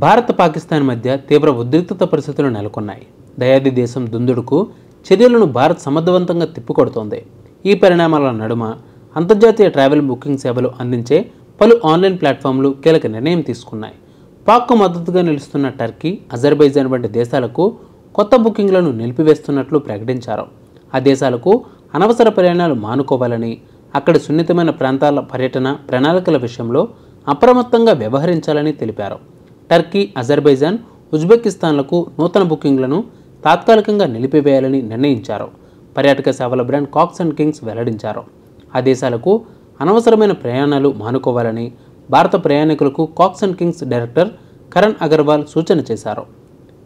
భారత్ పాకిస్తాన్ మధ్య తీవ్ర ఉద్రిక్తత పరిస్థితులు నెలకొన్నాయి. దయాది దేశం దుందుడుకు చర్యలను భారత్ సమర్థవంతంగా తిప్పికొడుతోంది. ఈ పరిణామాల నడుమ అంతర్జాతీయ ట్రావెల్ బుకింగ్ సేవలు అందించే పలు ఆన్లైన్ ప్లాట్ఫామ్లు కీలక నిర్ణయం తీసుకున్నాయి. పాక్కు మద్దతుగా నిలుస్తున్న టర్కీ, అజర్బైజాన్ వంటి దేశాలకు కొత్త బుకింగ్లను నిలిపివేస్తున్నట్లు ప్రకటించారు. ఆ దేశాలకు అనవసర ప్రయాణాలు మానుకోవాలని, అక్కడి సున్నితమైన ప్రాంతాల పర్యటన ప్రణాళికల విషయంలో అప్రమత్తంగా వ్యవహరించాలని తెలిపారు. టర్కీ, అజర్బైజాన్, ఉజ్బెకిస్తాన్లకు నూతన బుకింగ్లను తాత్కాలికంగా నిలిపివేయాలని నిర్ణయించారు. పర్యాటక సేవల బ్రాండ్ కాక్స్ అండ్ కింగ్స్ వెల్లడించారు. ఆ దేశాలకు అనవసరమైన ప్రయాణాలు మానుకోవాలని భారత ప్రయాణికులకు Cox and Kings director Karan Agarwal సూచన చేశారు.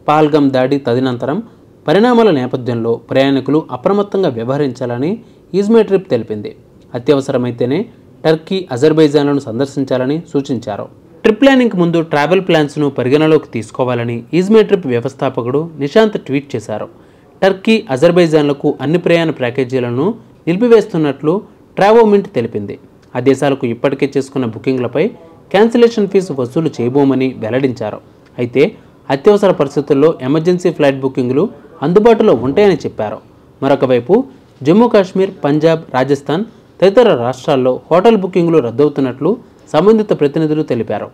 పహల్గామ్ దాడి తదనంతరం పరిణామాల నేపథ్యంలో ప్రయాణికులు అప్రమత్తంగా వ్యవహరించాలని ఈజ్మే ట్రిప్ తెలిపింది. అత్యవసరమైతేనే టర్కీ, అజర్బైజాన్లను సందర్శించాలని సూచించారు. ట్రిప్ ప్లానింగ్కి ముందు ట్రావెల్ ప్లాన్స్ను పరిగణలోకి తీసుకోవాలని ఈజ్మే ట్రిప్ వ్యవస్థాపకుడు నిశాంత్ ట్వీట్ చేశారు. టర్కీ, అజర్బైజాన్లకు అన్ని ప్రయాణ ప్యాకేజీలను నిలిపివేస్తున్నట్లు ట్రావోమింట్ తెలిపింది. ఆ దేశాలకు ఇప్పటికే చేసుకున్న బుకింగ్లపై క్యాన్సిలేషన్ ఫీజు వసూలు చేయబోమని వెల్లడించారు. అయితే అత్యవసర పరిస్థితుల్లో ఎమర్జెన్సీ ఫ్లైట్ బుకింగ్లు అందుబాటులో ఉంటాయని చెప్పారు. మరొక వైపు జమ్మూ కాశ్మీర్, పంజాబ్, రాజస్థాన్ తదితర రాష్ట్రాల్లో హోటల్ బుకింగ్లు రద్దవుతున్నట్లు సంబంధిత ప్రతినిధులు తెలిపారు.